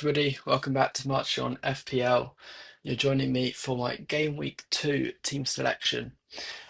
Everybody, welcome back to March on FPL. You're joining me for my game week 2 team selection.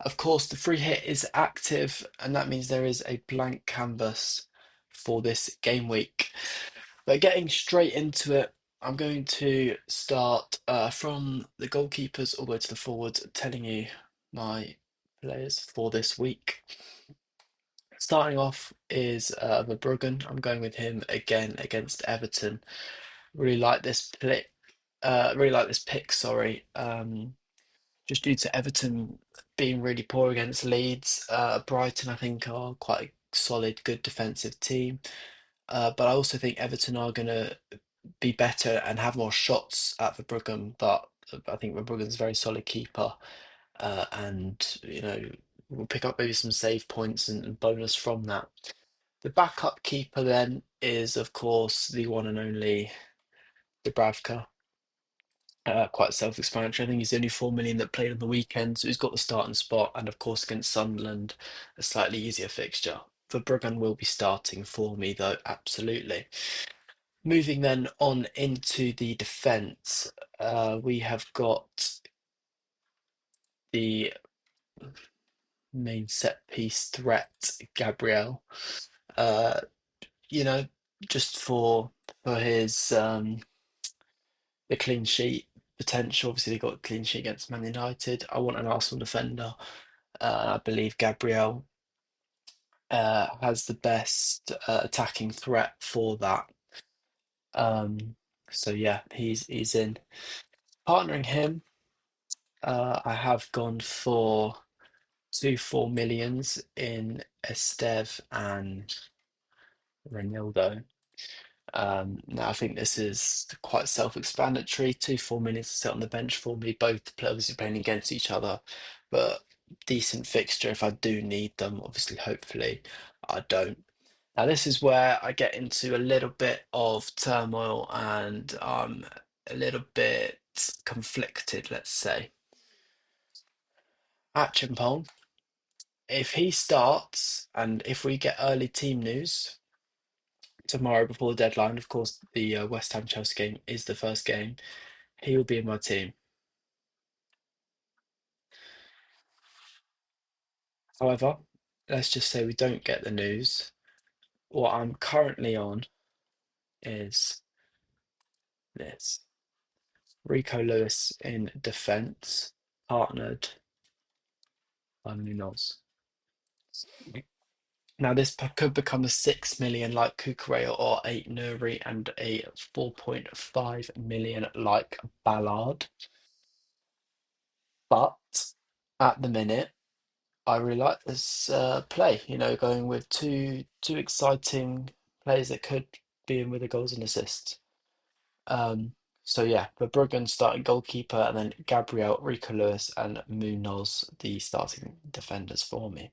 Of course, the free hit is active, and that means there is a blank canvas for this game week. But getting straight into it, I'm going to start from the goalkeepers all the way to the forwards, telling you my players for this week. Starting off is Verbruggen. I'm going with him again against Everton. Really like this pick. Really like this pick. Sorry, just due to Everton being really poor against Leeds. Brighton, I think, are quite a solid, good defensive team. But I also think Everton are going to be better and have more shots at Verbruggen. But I think Verbruggen's a very solid keeper, and we'll pick up maybe some save points and bonus from that. The backup keeper then is, of course, the one and only Dubravka. Quite self-explanatory. I think he's the only 4 million that played on the weekend, so he's got the starting spot. And of course, against Sunderland, a slightly easier fixture. Verbruggen will be starting for me, though, absolutely. Moving then on into the defence, we have got the main set piece threat, Gabriel. Uh, you know, just for his the clean sheet potential. Obviously, they got a clean sheet against Man United. I want an Arsenal defender. I believe Gabriel has the best attacking threat for that. Um, so yeah, he's in. Partnering him, I have gone for two 4 millions in Estev and Renildo. Now I think this is quite self-explanatory. Two 4 minutes to sit on the bench for me. Both players are playing against each other, but decent fixture if I do need them. Obviously, hopefully, I don't. Now this is where I get into a little bit of turmoil and I'm a little bit conflicted, let's say. Achimpong, if he starts and if we get early team news tomorrow before the deadline, of course, the West Ham Chelsea game is the first game. He will be in my team. However, let's just say we don't get the news. What I'm currently on is this Rico Lewis in defence, partnered by Munoz. Now, this could become a 6 million like Cucurella or 8 Nuri and a 4.5 million like Ballard. But at the minute, I really like this play. Going with two exciting players that could be in with the goals and assists. So yeah, Verbruggen starting goalkeeper, and then Gabriel, Rico Lewis, and Munoz the starting defenders for me.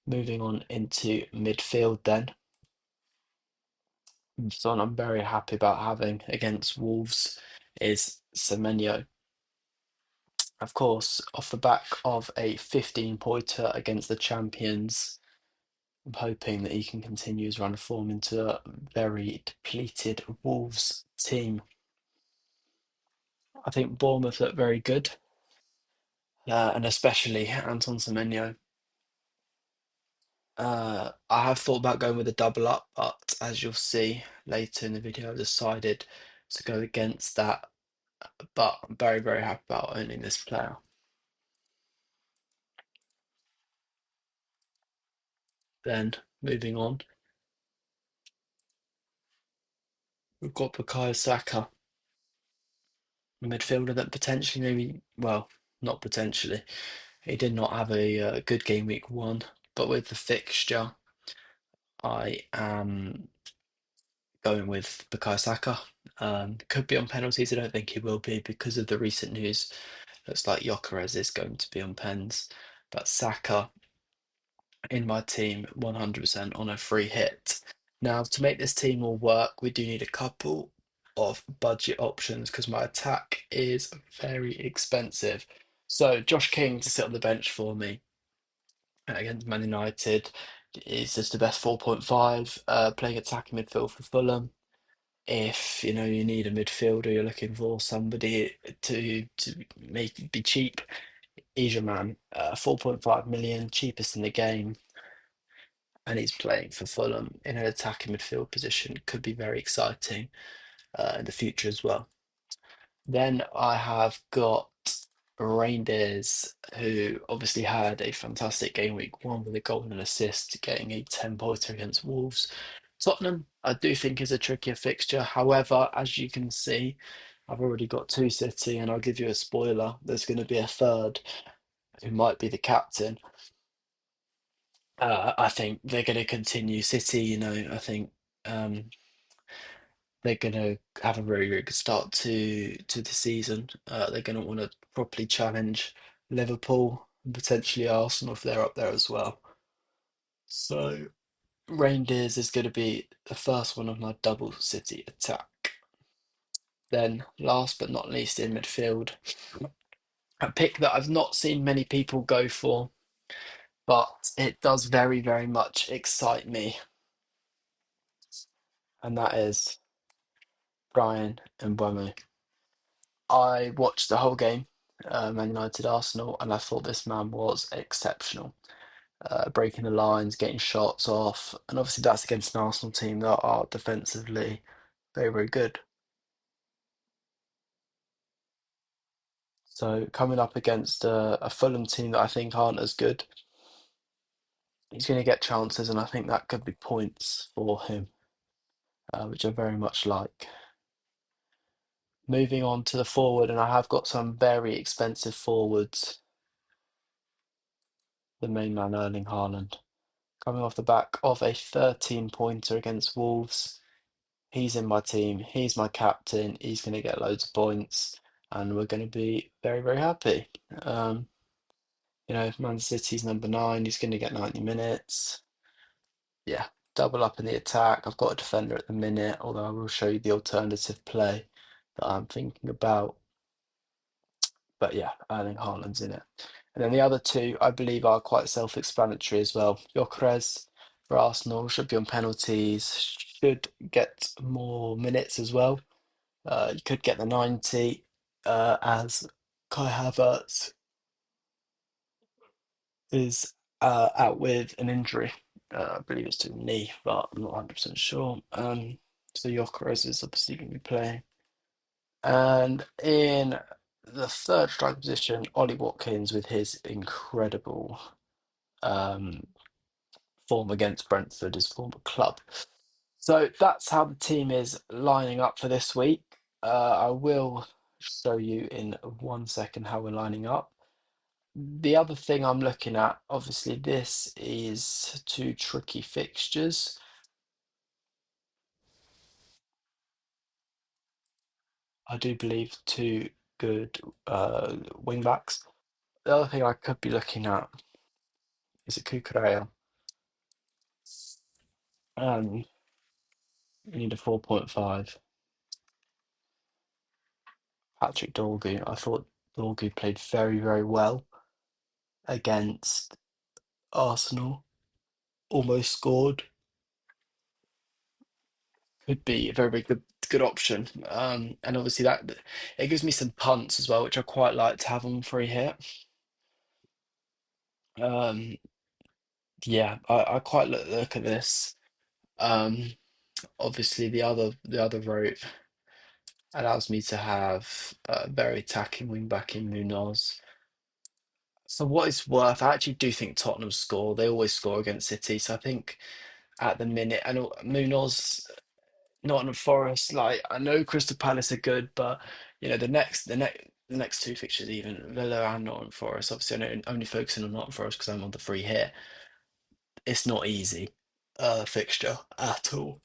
Moving on into midfield, then someone I'm very happy about having against Wolves is Semenyo. Of course, off the back of a 15-pointer against the champions. I'm hoping that he can continue his run of form into a very depleted Wolves team. I think Bournemouth look very good, and especially Anton Semenyo. I have thought about going with a double up, but as you'll see later in the video, I've decided to go against that. But I'm very, very happy about owning this player. Then moving on, we've got Bukayo Saka, a midfielder that potentially maybe, well, not potentially. He did not have a good game week 1, but with the fixture, I am going with Bukayo Saka. Could be on penalties. I don't think he will be because of the recent news. Looks like Gyökeres is going to be on pens, but Saka in my team 100% on a free hit. Now, to make this team all work, we do need a couple of budget options because my attack is very expensive. So, Josh King to sit on the bench for me against Man United is just the best 4.5, playing attacking midfield for Fulham. If you need a midfielder, you're looking for somebody to make be cheap. He's your man. 4.5 million, cheapest in the game, and he's playing for Fulham in an attacking midfield position. Could be very exciting in the future as well. Then I have got Reindeers, who obviously had a fantastic game week one with a goal and an assist, getting a 10-pointer against Wolves. Tottenham, I do think is a trickier fixture. However, as you can see, I've already got two City, and I'll give you a spoiler. There's going to be a third who might be the captain. I think they're going to continue City. I think um, they're going to have a very, very good start to the season. They're going to want to properly challenge Liverpool and potentially Arsenal if they're up there as well. So Reindeers is going to be the first one of my double City attack. Then, last but not least, in midfield, a pick that I've not seen many people go for, but it does very, very much excite me, and that is Brian and Mbeumo. I watched the whole game, Man United Arsenal, and I thought this man was exceptional. Breaking the lines, getting shots off, and obviously that's against an Arsenal team that are defensively very, very good. So coming up against a Fulham team that I think aren't as good, he's going to get chances, and I think that could be points for him, which I very much like. Moving on to the forward, and I have got some very expensive forwards. The main man, Erling Haaland, coming off the back of a 13-pointer against Wolves. He's in my team. He's my captain. He's going to get loads of points, and we're going to be very, very happy. Um, Man City's number nine. He's going to get 90 minutes. Yeah, double up in the attack. I've got a defender at the minute, although I will show you the alternative play that I'm thinking about. But yeah, Erling Haaland's in it. And then the other two, I believe, are quite self-explanatory as well. Gyökeres for Arsenal should be on penalties, should get more minutes as well. You could get the 90 as Kai Havertz is out with an injury. I believe it's to the knee, but I'm not 100% sure. So Gyökeres is obviously going to be playing. And in the third strike position, Ollie Watkins with his incredible um, form against Brentford, his former club. So that's how the team is lining up for this week. I will show you in 1 second how we're lining up. The other thing I'm looking at, obviously, this is two tricky fixtures. I do believe two good wing backs. The other thing I could be looking at is a Cucurella. And you need a 4.5. Patrick Dorgu. I thought Dorgu played very, very well against Arsenal. Almost scored. Could be a very, very good option. And obviously that it gives me some punts as well, which I quite like to have on free hit. Um, yeah, I quite look at this. Um, Obviously the other route allows me to have a very attacking wing back in Munoz. So what it's worth, I actually do think Tottenham score. They always score against City. So I think at the minute, and Munoz, Nottingham Forest, like I know Crystal Palace are good, but the next two fixtures, even Villa and Nottingham Forest. Obviously, I know only focusing on Nottingham Forest because I'm on the free hit. It's not easy fixture at all.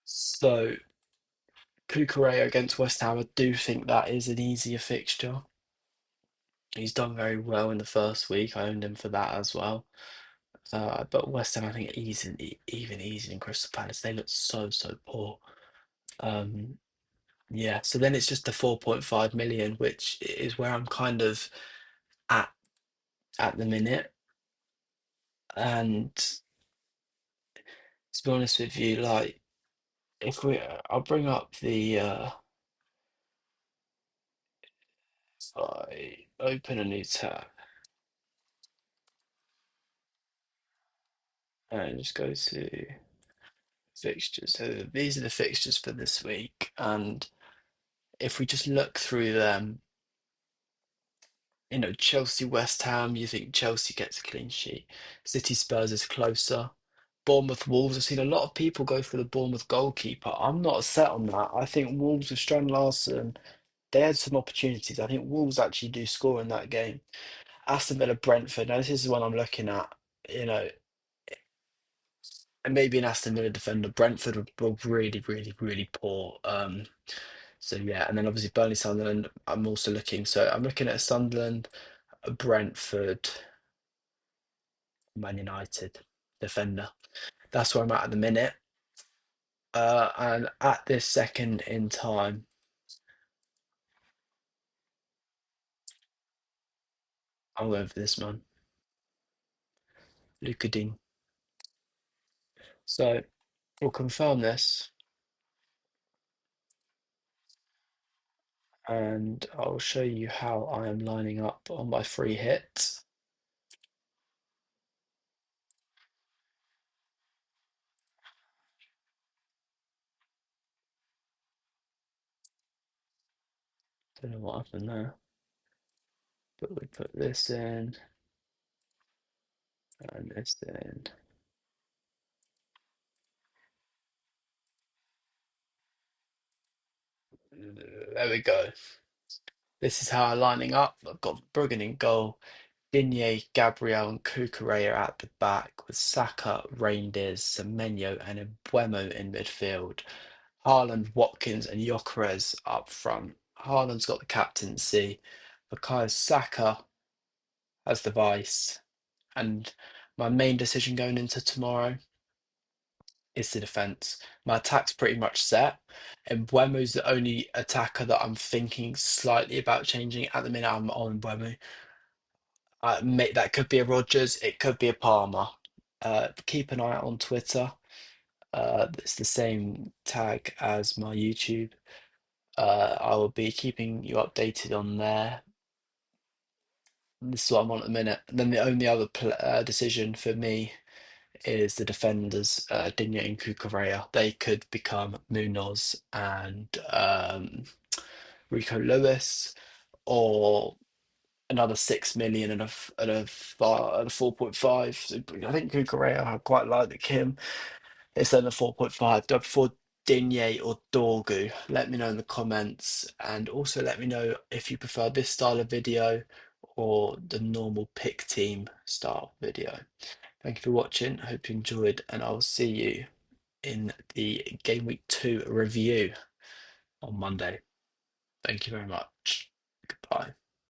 So Cucurella against West Ham, I do think that is an easier fixture. He's done very well in the first week. I owned him for that as well. But West Ham, I think, even easier than Crystal Palace. They look so, so poor. Um, yeah, so then it's just the 4.5 million, which is where I'm kind of at at the minute. And To be honest with you, like if we, I'll bring up the if I open a new tab and just go to fixtures. So these are the fixtures for this week, and if we just look through them, Chelsea, West Ham, you think Chelsea gets a clean sheet. City, Spurs is closer. Bournemouth, Wolves. I've seen a lot of people go for the Bournemouth goalkeeper. I'm not set on that. I think Wolves with Strand Larson, they had some opportunities. I think Wolves actually do score in that game. Aston Villa, Brentford. Now this is the one I'm looking at. You know, and maybe an Aston Villa defender. Brentford were really, really, really poor. So yeah, and then obviously Burnley, Sunderland. I'm also looking. So I'm looking at a Sunderland, a Brentford, Man United defender. That's where I'm at the minute. And at this second in time, I'm going for this man, Luka Dean. So we'll confirm this, and I'll show you how I am lining up on my free hit. Don't know what happened there, but we put this in and this in. There we go. This is how I'm lining up. I've got Bruggen in goal, Digne, Gabriel, and Cucurella at the back, with Saka, Reindeers, Semenyo, and Embuemo in midfield. Haaland, Watkins, and Gyökeres up front. Haaland's got the captaincy. Bukayo Saka as the vice. And my main decision going into tomorrow is the defence. My attack's pretty much set. And Buemo's the only attacker that I'm thinking slightly about changing. At the minute, I'm on Buemo. That could be a Rodgers, it could be a Palmer. Keep an eye out on Twitter. It's the same tag as my YouTube. I will be keeping you updated on there. This is what I'm on at the minute. And then the only other decision for me is the defenders, Digne and Cucurella. They could become Munoz and Rico Lewis, or another 6 million and a 4.5. So I think Cucurella, I quite like him. It's then a 4.5. Do I prefer Digne or Dorgu? Let me know in the comments, and also let me know if you prefer this style of video or the normal pick team style video. Thank you for watching. I hope you enjoyed, and I'll see you in the Game Week 2 review on Monday. Thank you very much. Goodbye.